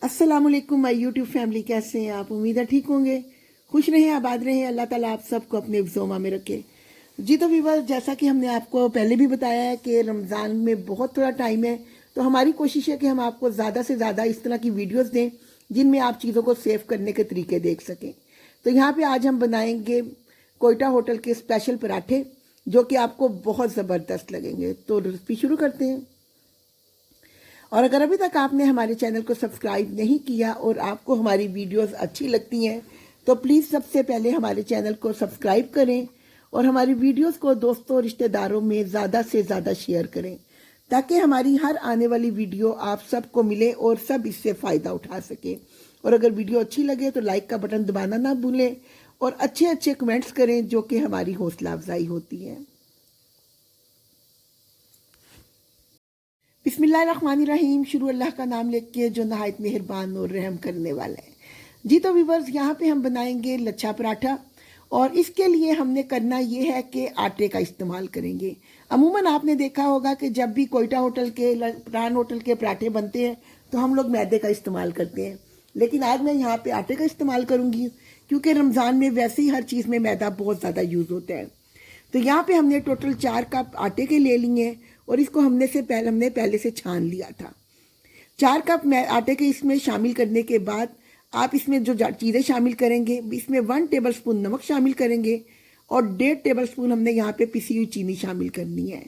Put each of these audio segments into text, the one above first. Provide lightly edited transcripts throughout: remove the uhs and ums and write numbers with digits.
अस्सलामुअलैकुम my YouTube family, कैसे हैं आप? उम्मीद है ठीक होंगे, खुश रहें, आबाद रहें। अल्लाह ताला आप सबको अपने ज़ोमा में रखे। जी तो व्यूअर्स, जैसा कि हमने आपको पहले भी बताया है कि रमज़ान में बहुत थोड़ा टाइम है, तो हमारी कोशिश है कि हम आपको ज़्यादा से ज़्यादा इस तरह की वीडियोस दें जिनमें आप चीज़ों को सेव करने के तरीके देख सकें। तो यहाँ पे आज हम बनाएंगे कोयटा होटल के स्पेशल पराठे, जो कि आपको बहुत ज़बरदस्त लगेंगे। तो रेसिपी शुरू करते हैं। और अगर अभी तक आपने हमारे चैनल को सब्सक्राइब नहीं किया और आपको हमारी वीडियोस अच्छी लगती हैं, तो प्लीज़ सबसे पहले हमारे चैनल को सब्सक्राइब करें और हमारी वीडियोस को दोस्तों रिश्तेदारों में ज़्यादा से ज़्यादा शेयर करें, ताकि हमारी हर आने वाली वीडियो आप सबको मिले और सब इससे फ़ायदा उठा सकें। और अगर वीडियो अच्छी लगे तो लाइक का बटन दबाना ना भूलें और अच्छे अच्छे कमेंट्स करें, जो कि हमारी हौसला अफजाई होती है। बिस्मिल्लाहिर्रहमानिर्रहीम, शुरू अल्लाह का नाम लेके जो नहायत मेहरबान और रहम करने वाला है। जी तो व्यूवर्स, यहाँ पे हम बनाएंगे लच्छा पराठा और इसके लिए हमने करना ये है कि आटे का इस्तेमाल करेंगे। अमूमन आपने देखा होगा कि जब भी कोयटा होटल के, प्राण होटल के पराठे बनते हैं तो हम लोग मैदे का इस्तेमाल करते हैं, लेकिन आज मैं यहाँ पे आटे का इस्तेमाल करूँगी, क्योंकि रमज़ान में वैसे ही हर चीज़ में मैदा बहुत ज़्यादा यूज़ होता है। तो यहाँ पे हमने टोटल 4 कप आटे के ले लिए हैं और इसको हमने पहले से छान लिया था। 4 कप आटे के इसमें शामिल करने के बाद आप इसमें जो चीज़ें शामिल करेंगे, इसमें 1 टेबल स्पून नमक शामिल करेंगे और 1.5 टेबल स्पून हमने यहाँ पे पिसी हुई चीनी शामिल करनी है।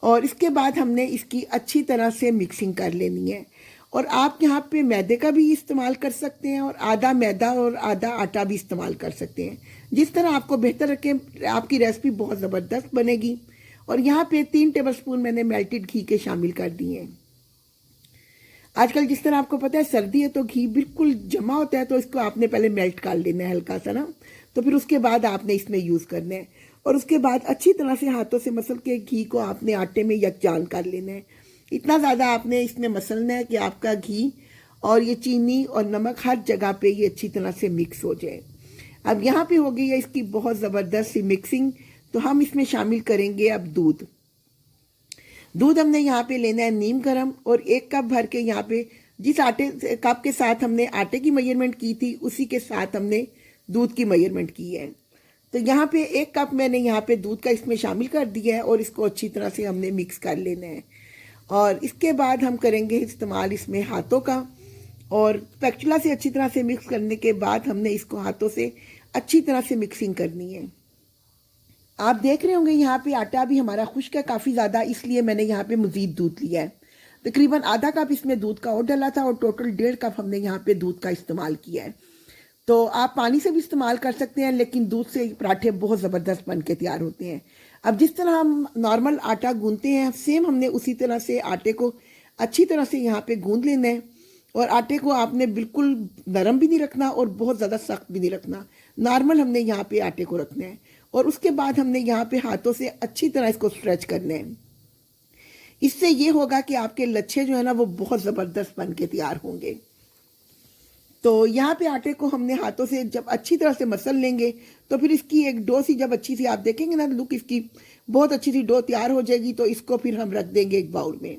और इसके बाद हमने इसकी अच्छी तरह से मिक्सिंग कर लेनी है। और आप यहाँ पे मैदे का भी इस्तेमाल कर सकते हैं और आधा मैदा और आधा आटा भी इस्तेमाल कर सकते हैं, जिस तरह आपको बेहतर रखें। आपकी रेसिपी बहुत ज़बरदस्त बनेगी। और यहाँ पे 3 टेबल स्पून मैंने मेल्टेड घी के शामिल कर दिए हैं। आजकल जिस तरह आपको पता है सर्दी है तो घी बिल्कुल जमा होता है, तो इसको आपने पहले मेल्ट कर लेना है हल्का सा ना, तो फिर उसके बाद आपने इसमें यूज़ करना है। और उसके बाद अच्छी तरह से हाथों से मसल के घी को आपने आटे में यकजान कर लेना है। इतना ज़्यादा आपने इसमें मसलना है कि आपका घी और ये चीनी और नमक हर जगह पे ये अच्छी तरह से मिक्स हो जाए। अब यहाँ पे हो गई है इसकी बहुत ज़बरदस्त सी मिक्सिंग। तो हम इसमें शामिल करेंगे अब दूध हमने यहाँ पे लेना है नीम गर्म, और 1 कप भर के यहाँ पे जिस आटे कप के साथ हमने आटे की मेजरमेंट की थी उसी के साथ हमने दूध की मेजरमेंट की है। तो यहाँ पे 1 कप मैंने यहाँ पे दूध का इसमें शामिल कर दिया है और इसको अच्छी तरह से हमने मिक्स कर लेना है। और इसके बाद हम करेंगे इस्तेमाल इसमें हाथों का, और स्पैचुला से अच्छी तरह से मिक्स करने के बाद हमने इसको हाथों से अच्छी तरह से मिक्सिंग करनी है। आप देख रहे होंगे यहाँ पे आटा भी हमारा खुश्क है काफ़ी ज़्यादा, इसलिए मैंने यहाँ पे मज़ीद दूध लिया है। तकरीबन आधा कप इसमें दूध का और डाला था और टोटल 1.5 कप हमने यहाँ पे दूध का इस्तेमाल किया है। तो आप पानी से भी इस्तेमाल कर सकते हैं, लेकिन दूध से पराठे बहुत ज़बरदस्त बन के तैयार होते हैं। अब जिस तरह हम नॉर्मल आटा गूंदते हैं, सेम हमने उसी तरह से आटे को अच्छी तरह से यहाँ पे गूंद लेना है। और आटे को आपने बिल्कुल नरम भी नहीं रखना और बहुत ज़्यादा सख्त भी नहीं रखना, नॉर्मल हमने यहाँ पे आटे को रखना है। और उसके बाद हमने यहाँ पे हाथों से अच्छी तरह इसको स्ट्रेच करना है। इससे ये होगा कि आपके लच्छे जो है ना वो बहुत ज़बरदस्त बन के तैयार होंगे। तो यहाँ पे आटे को हमने हाथों से जब अच्छी तरह से मसल लेंगे तो फिर इसकी एक डो सी जब अच्छी सी आप देखेंगे ना, लुक इसकी बहुत अच्छी सी डो तैयार हो जाएगी। तो इसको फिर हम रख देंगे एक बाउल में।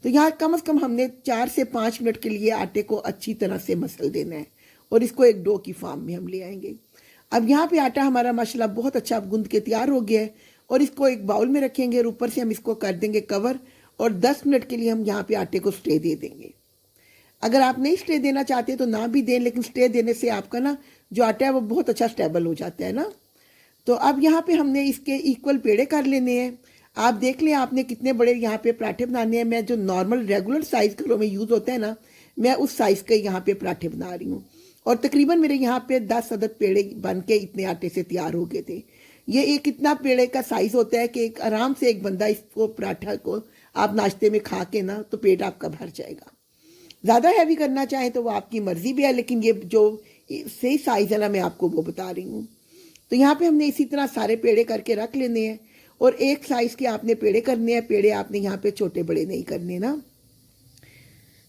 तो यहाँ कम से कम हमने 4 से 5 मिनट के लिए आटे को अच्छी तरह से मसल देना है और इसको एक डो की फॉर्म में हम ले आएंगे। अब यहाँ पे आटा हमारा माशाल्लाह बहुत अच्छा गूंद के तैयार हो गया है और इसको एक बाउल में रखेंगे और ऊपर से हम इसको कर देंगे कवर, और 10 मिनट के लिए हम यहाँ पे आटे को स्टे दे देंगे। अगर आप नहीं स्टे देना चाहते तो ना भी दें, लेकिन स्टे देने से आपका ना जो आटा है वो बहुत अच्छा स्टेबल हो जाता है ना। तो अब यहाँ पे हमने इसके इक्वल पेड़े कर लेने हैं। आप देख लें आपने कितने बड़े यहाँ पे पराठे बनाने हैं। मैं जो नॉर्मल रेगुलर साइज़ घरों में यूज़ होता है ना, मैं उस साइज़ के यहाँ पे पराठे बना रही हूँ। और तकरीबन मेरे यहाँ पे 10 अदद पेड़े बन के इतने आटे से तैयार हो गए थे। ये एक इतना पेड़े का साइज़ होता है कि एक आराम से एक बंदा इसको पराठा को आप नाश्ते में खा के ना तो पेट आपका भर जाएगा। ज़्यादा हैवी करना चाहें तो वो आपकी मर्ज़ी भी है, लेकिन ये जो सही साइज़ है ना मैं आपको वो बता रही हूँ। तो यहाँ पे हमने इसी तरह सारे पेड़े करके रख लेने हैं और एक साइज़ के आपने पेड़े करने हैं। पेड़े आपने यहाँ पे छोटे बड़े नहीं करने ना।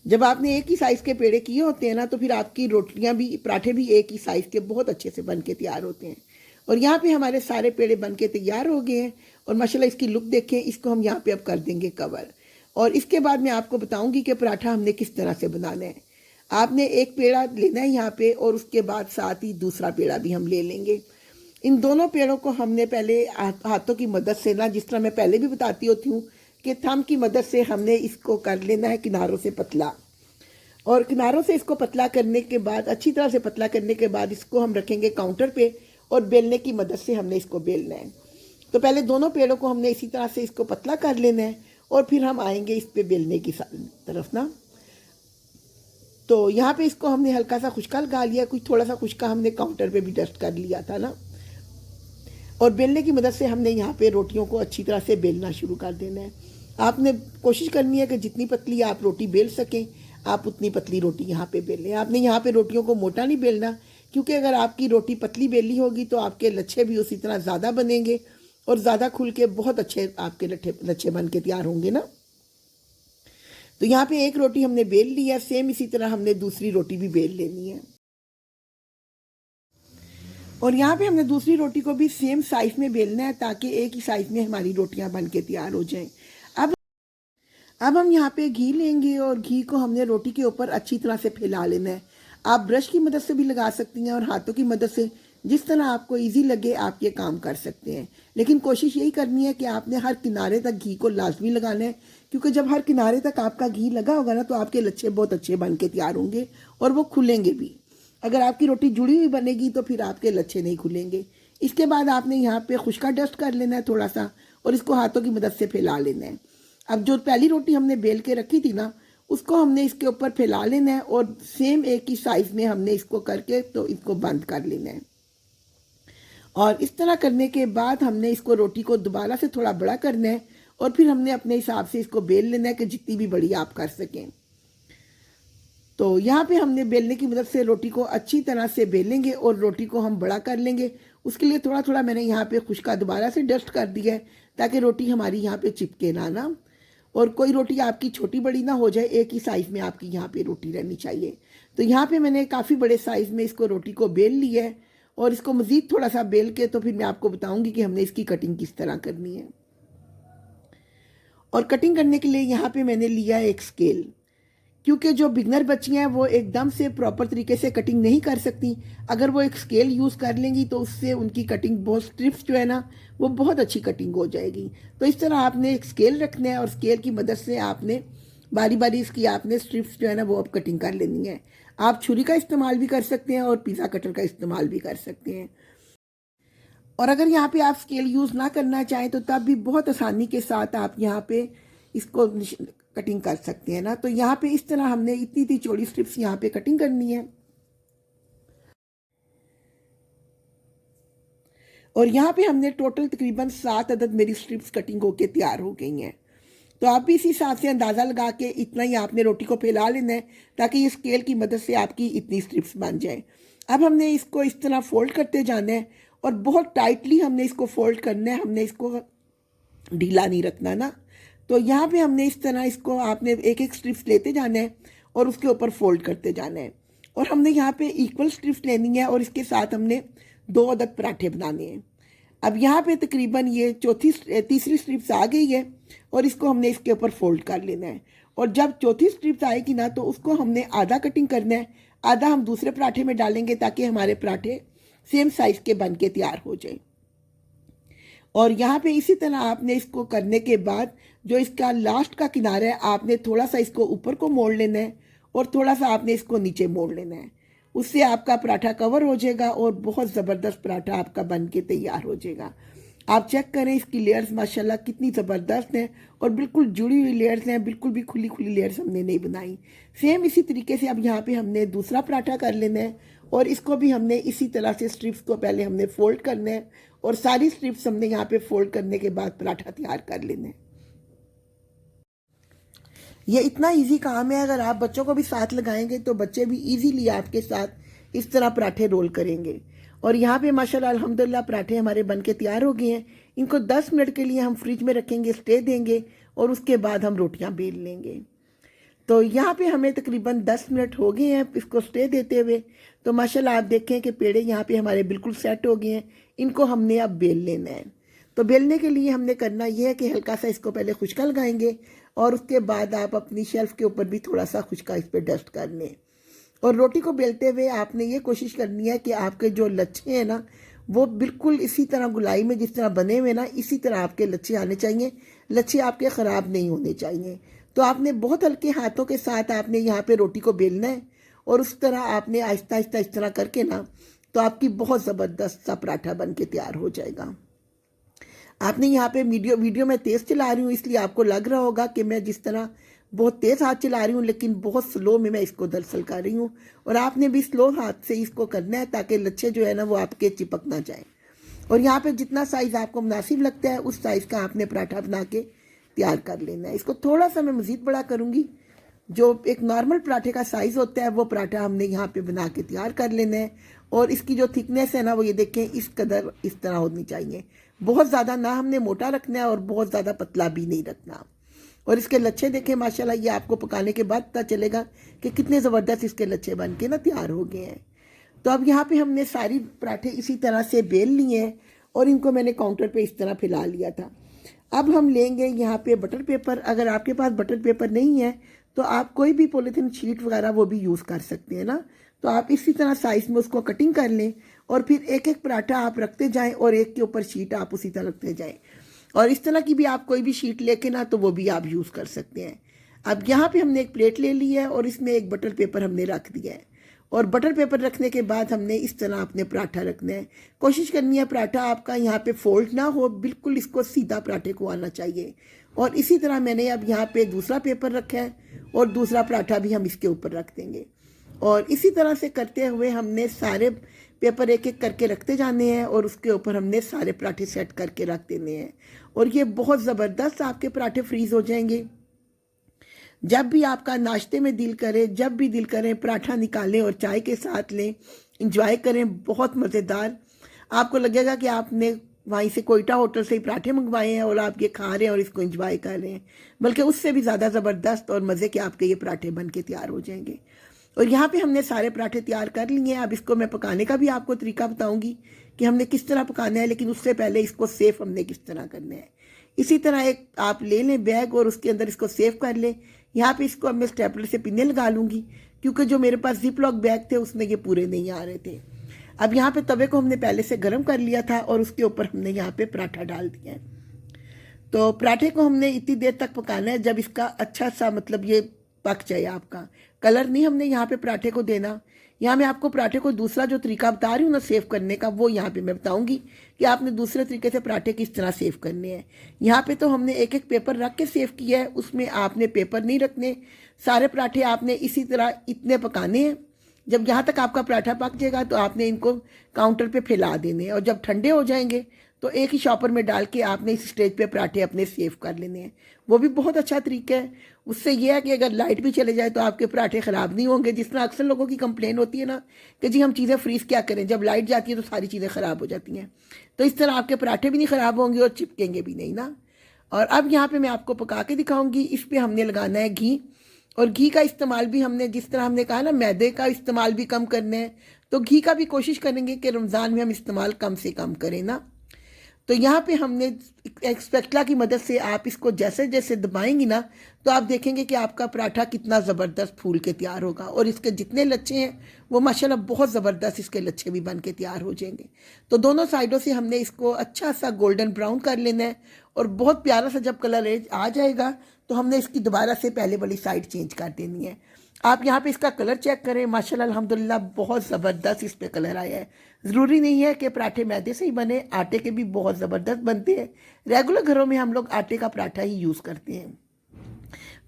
जब आपने एक ही साइज़ के पेड़े किए होते हैं ना, तो फिर आपकी रोटियां भी, पराठे भी एक ही साइज़ के बहुत अच्छे से बन के तैयार होते हैं। और यहाँ पे हमारे सारे पेड़े बन के तैयार हो गए हैं और माशाल्लाह इसकी लुक देखें। इसको हम यहाँ पे अब कर देंगे कवर, और इसके बाद मैं आपको बताऊंगी कि पराठा हमने किस तरह से बनाना है। आपने एक पेड़ा लेना है यहाँ पे और उसके बाद साथ ही दूसरा पेड़ा भी हम ले लेंगे। इन दोनों पेड़ों को हमने पहले हाथों की मदद से ना, जिस तरह मैं पहले भी बताती होती हूँ कि थंब की मदद से हमने इसको कर लेना है किनारों से पतला। और किनारों से इसको पतला करने के बाद, अच्छी तरह से पतला करने के बाद इसको हम रखेंगे काउंटर पे और बेलने की मदद से हमने इसको बेलना है। तो पहले दोनों पेड़ों को हमने इसी तरह से इसको पतला कर लेना है और फिर हम आएंगे इस पे बेलने की तरफ ना। तो यहाँ पे इसको हमने हल्का सा खुशका लगा लिया, कुछ थोड़ा सा खुशका हमने काउंटर पे भी डस्ट कर लिया था ना। और बेलने की मदद से हमने यहाँ पे रोटियों को अच्छी तरह से बेलना शुरू कर देना है। आपने कोशिश करनी है कि जितनी पतली आप रोटी बेल सकें आप उतनी पतली रोटी यहाँ पे बेलें। आपने यहाँ पे रोटियों को मोटा नहीं बेलना, क्योंकि अगर आपकी रोटी पतली बेली होगी तो आपके लच्छे भी उसी तरह ज़्यादा बनेंगे और ज़्यादा खुल के बहुत अच्छे आपके लच्छे बन के तैयार होंगे ना। तो यहाँ पे एक रोटी हमने बेल ली है, सेम इसी तरह हमने दूसरी रोटी भी बेल लेनी है। और यहाँ पे हमने दूसरी रोटी को भी सेम साइज में बेलना है ताकि एक ही साइज में हमारी रोटियां बन के तैयार हो जाएं। अब हम यहाँ पे घी लेंगे और घी को हमने रोटी के ऊपर अच्छी तरह से फैला लेना है। आप ब्रश की मदद से भी लगा सकती हैं और हाथों की मदद से, जिस तरह आपको इजी लगे आप ये काम कर सकते हैं। लेकिन कोशिश यही करनी है कि आपने हर किनारे तक घी को लाजमी लगाना है, क्योंकि जब हर किनारे तक आपका घी लगा होगा ना तो आपके लच्छे बहुत अच्छे बन के तैयार होंगे और वो खुलेंगे भी। अगर आपकी रोटी जुड़ी हुई बनेगी तो फिर आपके लच्छे नहीं खुलेंगे। इसके बाद आपने यहाँ पे खुशका डस्ट कर लेना है थोड़ा सा और इसको हाथों की मदद से फैला लेना है। अब जो पहली रोटी हमने बेल के रखी थी ना, उसको हमने इसके ऊपर फैला लेना है और सेम एक ही साइज में हमने इसको करके तो इसको बंद कर लेना है। और इस तरह करने के बाद हमने इसको रोटी को दोबारा से थोड़ा बड़ा करना है और फिर हमने अपने हिसाब से इसको बेल लेना है कि जितनी भी बड़ी आप कर सकें। तो यहाँ पे हमने बेलने की मदद से रोटी को अच्छी तरह से बेलेंगे और रोटी को हम बड़ा कर लेंगे। उसके लिए थोड़ा थोड़ा मैंने यहाँ पे खुशका दोबारा से डस्ट कर दिया है ताकि रोटी हमारी यहाँ पे चिपके ना और कोई रोटी आपकी छोटी बड़ी ना हो जाए, एक ही साइज में आपकी यहाँ पे रोटी रहनी चाहिए। तो यहाँ पे मैंने काफ़ी बड़े साइज में इसको रोटी को बेल लिया है और इसको मज़ीद थोड़ा सा बेल के तो फिर मैं आपको बताऊँगी कि हमने इसकी कटिंग किस तरह करनी है। और कटिंग करने के लिए यहाँ पे मैंने लिया एक स्केल, क्योंकि जो बिगनर बच्चियाँ हैं वो एकदम से प्रॉपर तरीके से कटिंग नहीं कर सकती। अगर वो एक स्केल यूज़ कर लेंगी तो उससे उनकी कटिंग बहुत स्ट्रिप्स जो है ना वो बहुत अच्छी कटिंग हो जाएगी। तो इस तरह आपने एक स्केल रखना है और स्केल की मदद से आपने बारी बारी इसकी आपने स्ट्रिप्स जो है ना वो अब कटिंग कर लेनी है। आप छुरी का इस्तेमाल भी कर सकते हैं और पिज़्ज़ा कटर का इस्तेमाल भी कर सकते हैं। और अगर यहाँ पे आप स्केल यूज़ ना करना चाहें तो तब भी बहुत आसानी के साथ आप यहाँ पे इसको कटिंग कर सकते हैं ना। तो यहाँ पे इस तरह हमने इतनी इतनी चौड़ी स्ट्रिप्स यहाँ पे कटिंग करनी है। और यहाँ पे हमने टोटल तकरीबन 7 अदद मेरी स्ट्रिप्स कटिंग होके तैयार हो गई हैं। तो आप भी इसी हिसाब से अंदाज़ा लगा के इतना ही आपने रोटी को फैला लेना है ताकि ये स्केल की मदद से आपकी इतनी स्ट्रिप्स बन जाए। अब हमने इसको इस तरह फोल्ड करते जाना है और बहुत टाइटली हमने इसको फोल्ड करना है, हमने इसको ढीला नहीं रखना ना। तो यहाँ पे हमने इस तरह इसको आपने एक एक स्ट्रिप्स लेते जाना है और उसके ऊपर फोल्ड करते जाना है। और हमने यहाँ पे इक्वल स्ट्रिप्स लेनी है और इसके साथ हमने 2 अदद पराठे बनाने हैं। अब यहाँ पे तकरीबन ये तीसरी स्ट्रिप्स आ गई है और इसको हमने इसके ऊपर फोल्ड कर लेना है। और जब चौथी स्ट्रिप्स आएगी ना तो उसको हमने आधा कटिंग करना है, आधा हम दूसरे पराठे में डालेंगे ताकि हमारे पराठे सेम साइज़ के बन के तैयार हो जाए। और यहाँ पे इसी तरह आपने इसको करने के बाद जो इसका लास्ट का किनारा है आपने थोड़ा सा इसको ऊपर को मोड़ लेना है और थोड़ा सा आपने इसको नीचे मोड़ लेना है। उससे आपका पराठा कवर हो जाएगा और बहुत ज़बरदस्त पराठा आपका बन के तैयार हो जाएगा। आप चेक करें इसकी लेयर्स माशाल्लाह कितनी ज़बरदस्त हैं और बिल्कुल जुड़ी हुई लेयर्स हैं, बिल्कुल भी खुली खुली लेयर्स हमने नहीं बनाई। सेम इसी तरीके से अब यहाँ पे हमने दूसरा पराठा कर लेना है और इसको भी हमने इसी तरह से स्ट्रिप्स को पहले हमने फोल्ड करना है और सारी स्ट्रिप्स हमने यहाँ पे फोल्ड करने के बाद पराठा तैयार कर लेना है। ये इतना इजी काम है, अगर आप बच्चों को भी साथ लगाएंगे तो बच्चे भी इजीली आपके साथ इस तरह पराठे रोल करेंगे। और यहाँ पे माशाल्लाह अल्हम्दुलिल्लाह पराठे हमारे बन के तैयार हो गए हैं। इनको 10 मिनट के लिए हम फ्रिज में रखेंगे, स्टे देंगे और उसके बाद हम रोटियाँ बेल लेंगे। तो यहाँ पे हमें तकरीबन 10 मिनट हो गए हैं इसको स्टे देते हुए। तो माशाल्लाह आप देखें कि पेड़े यहाँ पे हमारे बिल्कुल सेट हो गए हैं। इनको हमने अब बेल लेना है। तो बेलने के लिए हमने करना यह है कि हल्का सा इसको पहले खुशका लगाएंगे और उसके बाद आप अपनी शेल्फ के ऊपर भी थोड़ा सा खुशका इस पर डस्ट कर लें। और रोटी को बेलते हुए आपने ये कोशिश करनी है कि आपके जो लच्छे हैं ना वो बिल्कुल इसी तरह गुलाई में जिस तरह बने हुए ना इसी तरह आपके लच्छे आने चाहिए। लच्छे आपके ख़राब नहीं होने चाहिए। तो आपने बहुत हल्के हाथों के साथ आपने यहाँ पे रोटी को बेलना है और उस तरह आपने आहिस्ता आहिस्ता इस तरह करके ना तो आपकी बहुत ज़बरदस्त सा पराठा बन के तैयार हो जाएगा। आपने यहाँ पे वीडियो में तेज़ चला रही हूँ इसलिए आपको लग रहा होगा कि मैं जिस तरह बहुत तेज़ हाथ चला रही हूँ, लेकिन बहुत स्लो में मैं इसको दरअसल कर रही हूँ। और आपने भी स्लो हाथ से इसको करना है ताकि लच्छे जो है ना वो आपके चिपक ना जाए। और यहाँ पे जितना साइज़ आपको मुनासिब लगता है उस साइज़ का आपने पराठा बना के तैयार कर लेना है। इसको थोड़ा सा मैं मज़ीद बड़ा करूँगी। जो एक नॉर्मल पराठे का साइज़ होता है वो पराठा हमने यहाँ पे बना के तैयार कर लेना है। और इसकी जो थिकनेस है ना वो ये देखें इस कदर इस तरह होनी चाहिए। बहुत ज़्यादा ना हमने मोटा रखना है और बहुत ज़्यादा पतला भी नहीं रखना। और इसके लच्छे देखें माशाल्लाह, ये आपको पकाने के बाद पता चलेगा कि कितने ज़बरदस्त इसके लच्छे बन के ना तैयार हो गए हैं। तो अब यहाँ पे हमने सारी पराठे इसी तरह से बेल लिए हैं और इनको मैंने काउंटर पे इस तरह फैला लिया था। अब हम लेंगे यहाँ पे बटर पेपर। अगर आपके पास बटर पेपर नहीं है तो आप कोई भी पॉलीथीन शीट वगैरह वो भी यूज़ कर सकते हैं ना। तो आप इसी तरह साइज़ में उसको कटिंग कर लें और फिर एक एक पराठा आप रखते जाएं और एक के ऊपर शीट आप उसी तरह रखते जाएं। और इस तरह की भी आप कोई भी शीट लेके ना तो वो भी आप यूज़ कर सकते हैं। अब यहाँ पे हमने एक प्लेट ले ली है और इसमें एक बटर पेपर हमने रख दिया है। और बटर पेपर रखने के बाद हमने इस तरह अपने पराठा रखना है। कोशिश करनी है पराठा आपका यहाँ पे फोल्ड ना हो, बिल्कुल इसको सीधा पराठे को आना चाहिए। और इसी तरह मैंने अब यहाँ पे दूसरा पेपर रखा है और दूसरा पराठा भी हम इसके ऊपर रख देंगे। और इसी तरह से करते हुए हमने सारे पेपर एक एक करके रखते जाने हैं और उसके ऊपर हमने सारे पराठे सेट करके रख देने हैं। और ये बहुत ज़बरदस्त आपके पराठे फ्रीज़ हो जाएंगे। जब भी आपका नाश्ते में दिल करे, जब भी दिल करे, पराठा निकालें और चाय के साथ लें, इंजॉय करें। बहुत मज़ेदार। आपको लगेगा कि आपने वहीं से कोयटा होटल से ही पराठे मंगवाए हैं और आप ये खा रहे हैं और इसको एंजॉय कर रहे हैं। बल्कि उससे भी ज़्यादा ज़बरदस्त और मज़े के आपके ये पराठे बन के तैयार हो जाएंगे। और यहाँ पे हमने सारे पराठे तैयार कर लिए हैं। अब इसको मैं पकाने का भी आपको तरीका बताऊंगी कि हमने किस तरह पकाना है, लेकिन उससे पहले इसको सेफ हमने किस तरह करना है। इसी तरह एक आप ले लें बैग और उसके अंदर इसको सेव कर लें। यहाँ पे इसको अब मैं स्टेपलर से पिने लगा लूँगी क्योंकि जो मेरे पास जिप लॉक बैग थे उसमें ये पूरे नहीं आ रहे थे। अब यहाँ पे तवे को हमने पहले से गर्म कर लिया था और उसके ऊपर हमने यहाँ पे पराठा डाल दिया है। तो पराठे को हमने इतनी देर तक पकाना है जब इसका अच्छा सा मतलब ये पक जाए। आपका कलर नहीं हमने यहाँ पे पराठे को देना। यहाँ मैं आपको पराठे को दूसरा जो तरीका बता रही हूँ ना सेव करने का, वो यहाँ पे मैं बताऊँगी कि आपने दूसरे तरीके से पराठे किस तरह सेव करने हैं। यहाँ पे तो हमने एक एक पेपर रख के सेव किया है, उसमें आपने पेपर नहीं रखने। सारे पराठे आपने इसी तरह इतने पकाने हैं। जब यहाँ तक आपका पराठा पक जाएगा तो आपने इनको काउंटर पे फैला देने हैं और जब ठंडे हो जाएंगे तो एक ही शॉपर में डाल के आपने इस स्टेज पे पराठे अपने सेव कर लेने हैं। वो भी बहुत अच्छा तरीका है। उससे ये है कि अगर लाइट भी चले जाए तो आपके पराठे ख़राब नहीं होंगे। जिस तरह अक्सर लोगों की कंप्लेन होती है ना कि जी हम चीज़ें फ्रीज़ क्या करें, जब लाइट जाती है तो सारी चीज़ें ख़राब हो जाती हैं। तो इस तरह आपके पराठे भी नहीं ख़राब होंगे और चिपकेंगे भी नहीं ना। और अब यहाँ पर मैं आपको पका के दिखाऊँगी। इस पर हमने लगाना है घी। और घी का इस्तेमाल भी हमने जिस तरह हमने कहा ना मैदे का इस्तेमाल भी कम करना है, तो घी का भी कोशिश करेंगे कि रमज़ान में हम इस्तेमाल कम से कम करें ना। तो यहाँ पे हमने एक स्पैचुला की मदद से आप इसको जैसे जैसे दबाएंगी ना तो आप देखेंगे कि आपका पराठा कितना ज़बरदस्त फूल के तैयार होगा। और इसके जितने लच्छे हैं वो माशाल्लाह बहुत ज़बरदस्त इसके लच्छे भी बन के तैयार हो जाएंगे। तो दोनों साइडों से हमने इसको अच्छा सा गोल्डन ब्राउन कर लेना है और बहुत प्यारा सा जब कलर आ जाएगा तो हमने इसकी दोबारा से पहले वाली साइड चेंज कर देनी है। आप यहाँ पे इसका कलर चेक करें, माशाल्लाह अल्हम्दुलिल्लाह बहुत ज़बरदस्त इस पर कलर आया है। ज़रूरी नहीं है कि पराठे मैदे से ही बने, आटे के भी बहुत ज़बरदस्त बनते हैं। रेगुलर घरों में हम लोग आटे का पराठा ही यूज़ करते हैं।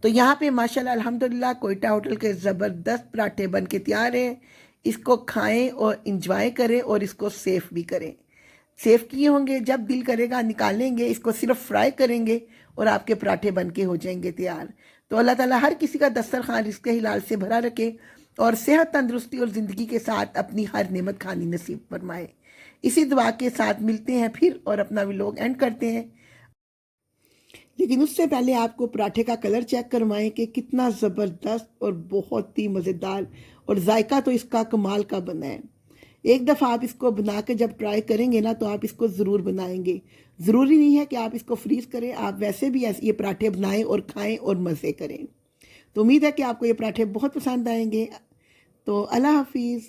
तो यहाँ पे माशाल्लाह अल्हम्दुलिल्लाह कोयटा होटल के ज़बरदस्त पराठे बन के तैयार हैं। इसको खाएँ और इंजॉय करें और इसको सेफ भी करें। सेव किए होंगे, जब दिल करेगा निकालेंगे, इसको सिर्फ फ्राई करेंगे और आपके पराठे बन के हो जाएंगे तैयार। तो अल्लाह ताला हर किसी का दस्तरखान रिज़्क़ हिलाल से भरा रखे और सेहत, तंदुरुस्ती और ज़िंदगी के साथ अपनी हर नेमत खानी नसीब फरमाए। इसी दुआ के साथ मिलते हैं फिर और अपना व्लॉग एंड करते हैं। लेकिन उससे पहले आपको पराठे का कलर चेक करवाएं कि कितना ज़बरदस्त और बहुत ही मज़ेदार, और जायका तो इसका कमाल का बना है। एक दफ़ा आप इसको बना के जब ट्राई करेंगे ना तो आप इसको ज़रूर बनाएंगे। ज़रूरी नहीं है कि आप इसको फ्रीज़ करें, आप वैसे भी ये पराठे बनाएं और खाएं और मज़े करें। तो उम्मीद है कि आपको ये पराठे बहुत पसंद आएंगे। तो अल्लाह हाफिज़।